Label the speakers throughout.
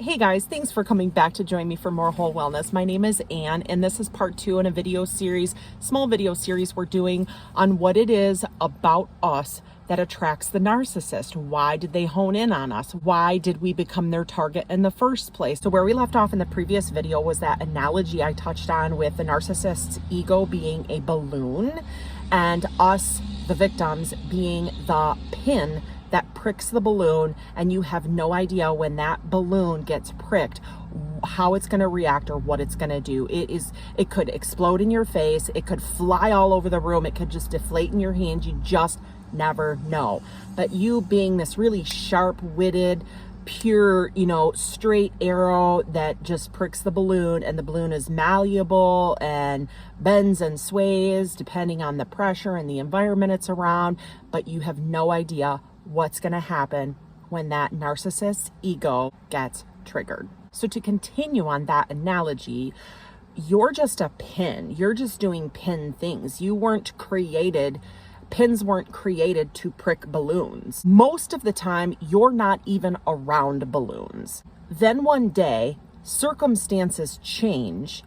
Speaker 1: Hey guys, thanks for coming back to join me for more whole wellness. My name is Anne, and this is part 2 in a video series, small video series we're doing on what it is about us that attracts the narcissist. Why did they hone in on us? Why did we become their target in the first place? So where we left off in the previous video was that analogy I touched on with the narcissist's ego being a balloon and us, the victims, being the pin that pricks the balloon, and you have no idea when that balloon gets pricked how it's going to react or what it's going to do. It could explode in your face, it could fly all over the room, it could just deflate in your hand. You just never know. But you being this really sharp-witted, pure, straight arrow that just pricks the balloon, and the balloon is malleable and bends and sways depending on the pressure and the environment it's around, but you have no idea what's going to happen when that narcissist's ego gets triggered. So to continue on that analogy, you're just a pin. You're just doing pin things. Pins weren't created to prick balloons. Most of the time, you're not even around balloons. Then one day, circumstances change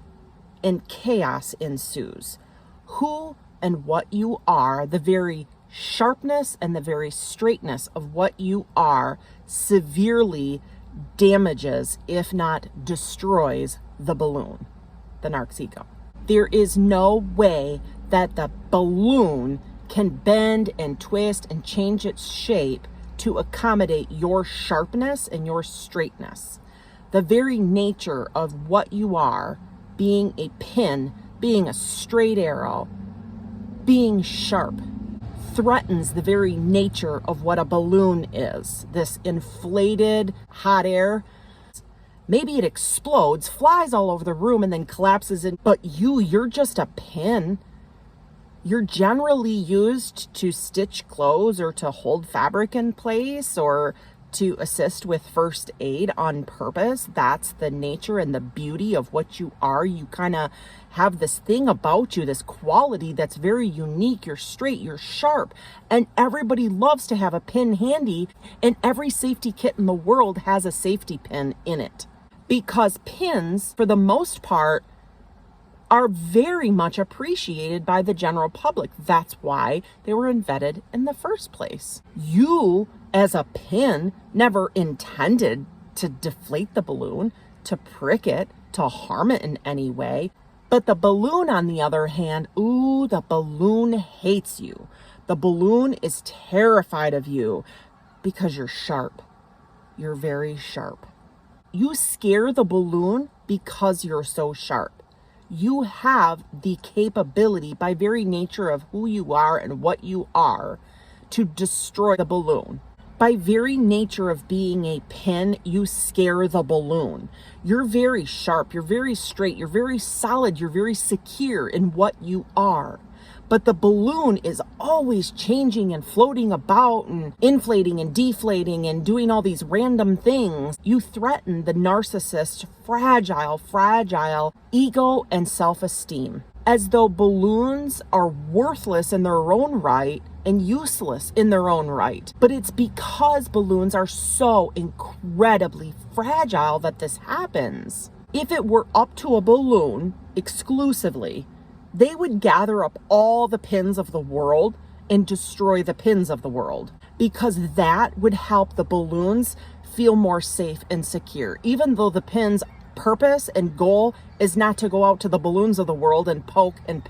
Speaker 1: and chaos ensues. Who and what you are, the very sharpness and the very straightness of what you are, severely damages, if not destroys, the balloon, the narc's ego. There is no way that the balloon can bend and twist and change its shape to accommodate your sharpness and your straightness. The very nature of what you are, being a pin, being a straight arrow, being sharp, threatens the very nature of what a balloon is. This inflated hot air. Maybe it explodes, flies all over the room, and then collapses in. But you're just a pin. You're generally used to stitch clothes or to hold fabric in place or to assist with first aid on purpose. That's the nature and the beauty of what you are. You kind of have this thing about you, this quality that's very unique. You're straight, you're sharp, and everybody loves to have a pin handy, and every safety kit in the world has a safety pin in it. Because pins, for the most part, are very much appreciated by the general public. That's why they were invented in the first place. You, as a pin, never intended to deflate the balloon, to prick it, to harm it in any way. But the balloon, on the other hand, the balloon hates you. The balloon is terrified of you because you're sharp. You're very sharp. You scare the balloon because you're so sharp. You have the capability, by very nature of who you are and what you are, to destroy the balloon. By very nature of being a pin, you scare the balloon. You're very sharp, you're very straight, you're very solid, you're very secure in what you are. But the balloon is always changing and floating about and inflating and deflating and doing all these random things. You threaten the narcissist's fragile ego and self-esteem, as though balloons are worthless in their own right and useless in their own right. But it's because balloons are so incredibly fragile that this happens. If it were up to a balloon exclusively, they would gather up all the pins of the world and destroy the pins of the world, because that would help the balloons feel more safe and secure. Even though the pins' purpose and goal is not to go out to the balloons of the world and poke and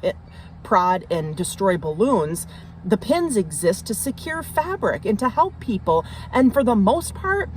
Speaker 1: prod and destroy balloons, the pins exist to secure fabric and to help people. And for the most part,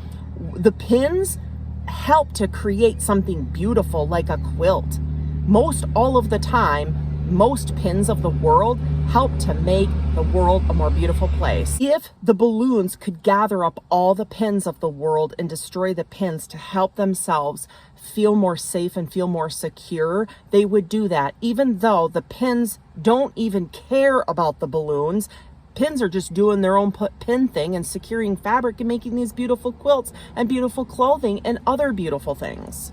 Speaker 1: the pins help to create something beautiful like a quilt. Most all of the time, most pins of the world help to make the world a more beautiful place. If the balloons could gather up all the pins of the world and destroy the pins to help themselves feel more safe and feel more secure, they would do that. Even though the pins don't even care about the balloons, pins are just doing their own pin thing and securing fabric and making these beautiful quilts and beautiful clothing and other beautiful things.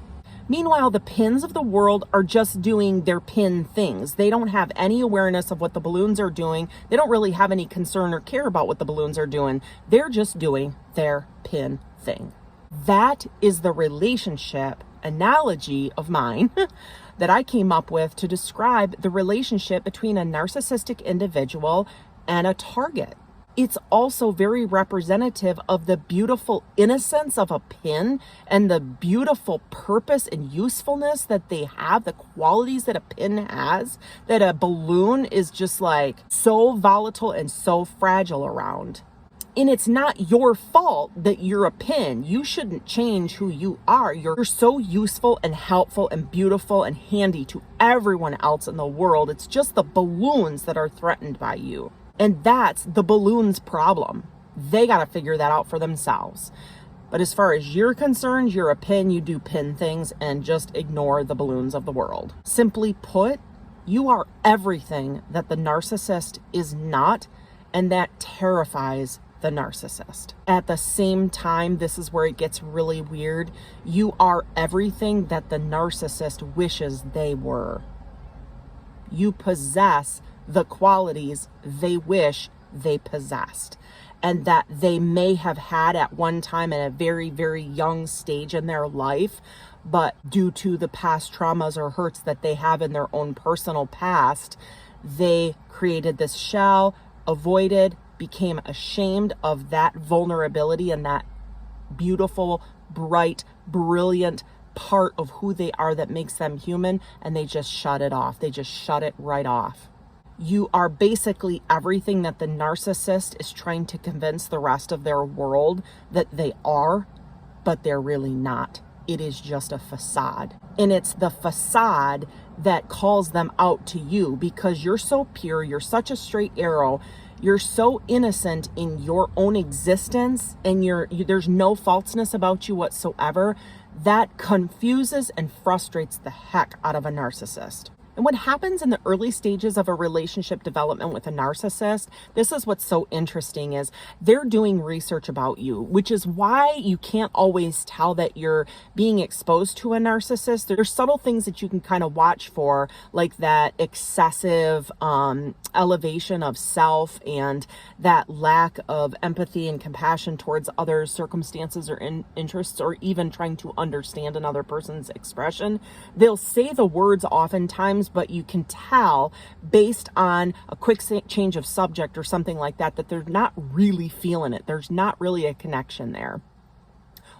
Speaker 1: Meanwhile, the pins of the world are just doing their pin things. They don't have any awareness of what the balloons are doing. They don't really have any concern or care about what the balloons are doing. They're just doing their pin thing. That is the relationship analogy of mine that I came up with to describe the relationship between a narcissistic individual and a target. It's also very representative of the beautiful innocence of a pin and the beautiful purpose and usefulness that they have, the qualities that a pin has, that a balloon is just like so volatile and so fragile around. And it's not your fault that you're a pin. You shouldn't change who you are. You're so useful and helpful and beautiful and handy to everyone else in the world. It's just the balloons that are threatened by you. And that's the balloon's problem. They got to figure that out for themselves. But as far as you're concerned, you're a pin, you do pin things, and just ignore the balloons of the world. Simply put, you are everything that the narcissist is not, and that terrifies the narcissist. At the same time, this is where it gets really weird. You are everything that the narcissist wishes they were. You possess the qualities they wish they possessed and that they may have had at one time at a very, very young stage in their life, but due to the past traumas or hurts that they have in their own personal past, they created this shell, avoided, became ashamed of that vulnerability and that beautiful, bright, brilliant part of who they are that makes them human, and they just shut it off. They just shut it right off. You are basically everything that the narcissist is trying to convince the rest of their world that they are, but they're really not. It is just a facade. And it's the facade that calls them out to you because you're so pure, you're such a straight arrow, you're so innocent in your own existence, and there's no falseness about you whatsoever. That confuses and frustrates the heck out of a narcissist. And what happens in the early stages of a relationship development with a narcissist, this is what's so interesting, is they're doing research about you, which is why you can't always tell that you're being exposed to a narcissist. There's subtle things that you can kind of watch for, like that excessive elevation of self and that lack of empathy and compassion towards other circumstances or interests, or even trying to understand another person's expression. They'll say the words oftentimes, but you can tell based on a quick change of subject or something like that, that they're not really feeling it. There's not really a connection there.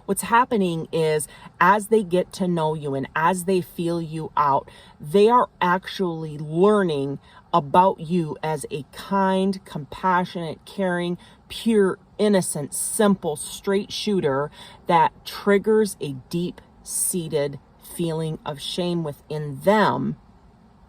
Speaker 1: What's happening is as they get to know you and as they feel you out, they are actually learning about you as a kind, compassionate, caring, pure, innocent, simple, straight shooter that triggers a deep-seated feeling of shame within them,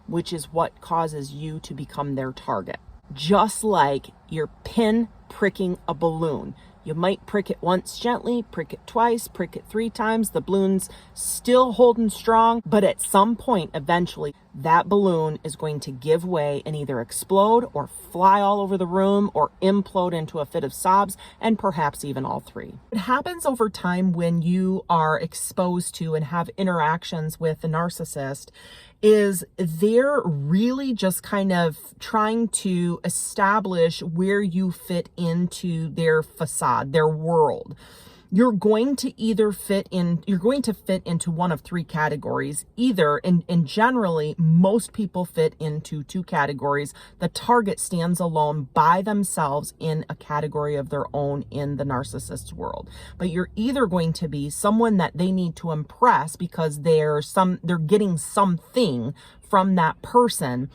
Speaker 1: which is what causes you to become their target. Just like you're pin pricking a balloon. You might prick it once gently, prick it twice, prick it 3 times. The balloon's still holding strong, but at some point, eventually, that balloon is going to give way and either explode or fly all over the room or implode into a fit of sobs, and perhaps even all 3. It happens over time when you are exposed to and have interactions with a narcissist is they're really just kind of trying to establish where you fit into their facade, their world. You're going to fit into one of 3 categories, either, and generally most people fit into 2 categories. The target stands alone by themselves in a category of their own in the narcissist's world. But you're either going to be someone that they need to impress because they're getting something from that person,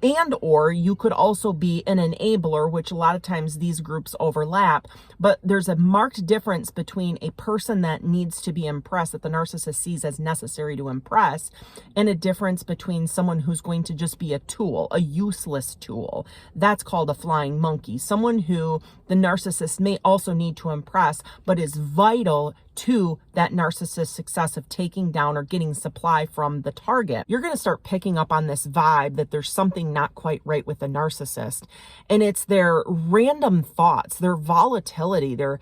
Speaker 1: and or you could also be an enabler, which a lot of times these groups overlap, but there's a marked difference between a person that needs to be impressed, that the narcissist sees as necessary to impress, and a difference between someone who's going to just be a tool, a useless tool. That's called a flying monkey. Someone who the narcissist may also need to impress, but is vital to that narcissist's success of taking down or getting supply from the target. You're going to start picking up on this vibe that there's something not quite right with the narcissist. And it's their random thoughts, their volatility, their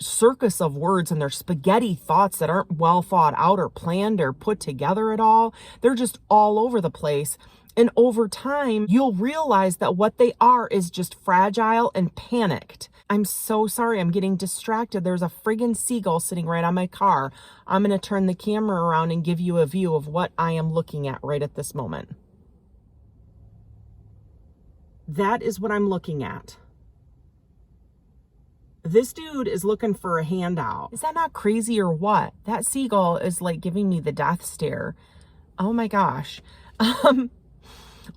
Speaker 1: circus of words, and their spaghetti thoughts that aren't well thought out or planned or put together at all. They're just all over the place. And over time, you'll realize that what they are is just fragile and panicked. I'm so sorry. I'm getting distracted. There's a friggin' seagull sitting right on my car. I'm going to turn the camera around and give you a view of what I am looking at right at this moment. That is what I'm looking at. This dude is looking for a handout. Is that not crazy or what? That seagull is like giving me the death stare. Oh my gosh.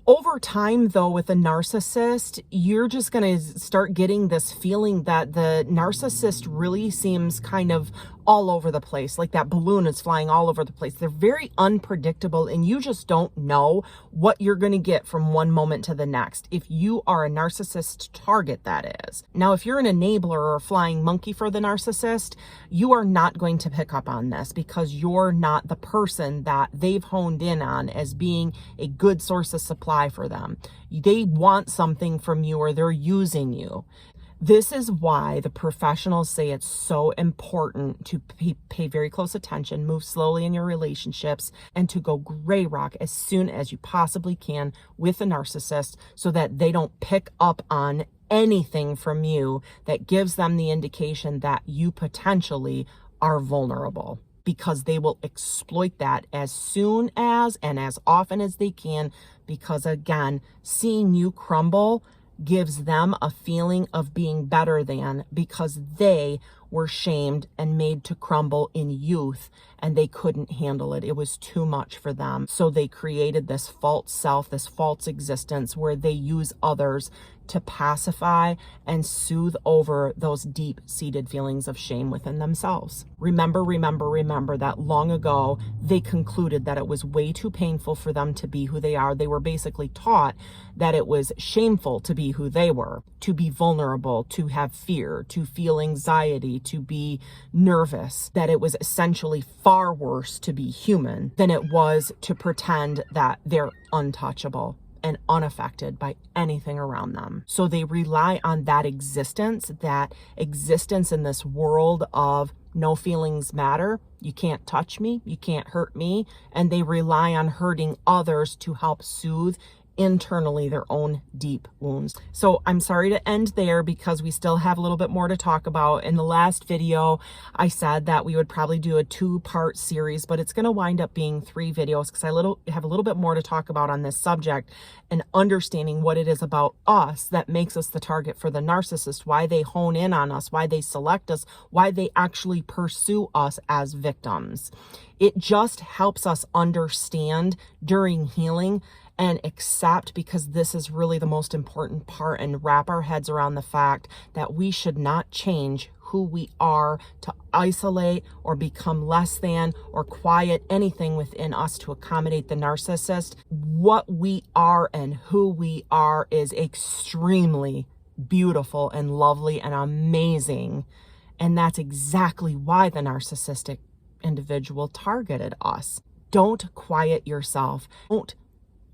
Speaker 1: Over time, though, with a narcissist, you're just going to start getting this feeling that the narcissist really seems kind of all over the place, like that balloon is flying all over the place. They're very unpredictable, and you just don't know what you're going to get from one moment to the next. If you are a narcissist target, that is. Now, if you're an enabler or a flying monkey for the narcissist, you are not going to pick up on this because you're not the person that they've honed in on as being a good source of supply for them. They want something from you, or they're using you. This is why the professionals say it's so important to pay very close attention, move slowly in your relationships, and to go gray rock as soon as you possibly can with a narcissist so that they don't pick up on anything from you that gives them the indication that you potentially are vulnerable, because they will exploit that as soon as and as often as they can, because again, seeing you crumble gives them a feeling of being better than, because they were shamed and made to crumble in youth and they couldn't handle it. It was too much for them. So they created this false self, this false existence where they use others to pacify and soothe over those deep-seated feelings of shame within themselves. Remember that long ago, they concluded that it was way too painful for them to be who they are. They were basically taught that it was shameful to be who they were, to be vulnerable, to have fear, to feel anxiety, to be nervous, that it was essentially far worse to be human than it was to pretend that they're untouchable and unaffected by anything around them. So they rely on that existence in this world of no feelings matter. You can't touch me, you can't hurt me. And they rely on hurting others to help soothe internally their own deep wounds. So I'm sorry to end there because we still have a little bit more to talk about. In the last video, I said that we would probably do a 2-part series, but it's going to wind up being 3 videos because I have a little bit more to talk about on this subject and understanding what it is about us that makes us the target for the narcissist, why they hone in on us, why they select us, why they actually pursue us as victims. It just helps us understand during healing and accept, because this is really the most important part, and wrap our heads around the fact that we should not change who we are to isolate or become less than or quiet anything within us to accommodate the narcissist. What we are and who we are is extremely beautiful and lovely and amazing. And that's exactly why the narcissistic individual targeted us. Don't quiet yourself. Don't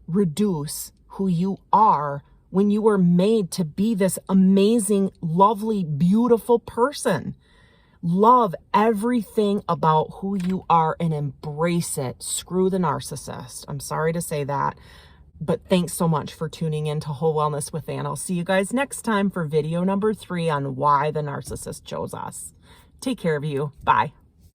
Speaker 1: reduce who you are when you were made to be this amazing, lovely, beautiful person. Love everything about who you are and embrace it. Screw the narcissist. I'm sorry to say that, but thanks so much for tuning in to Whole Wellness with Ann. I'll see you guys next time for video number 3 on why the narcissist chose us. Take care of you. Bye.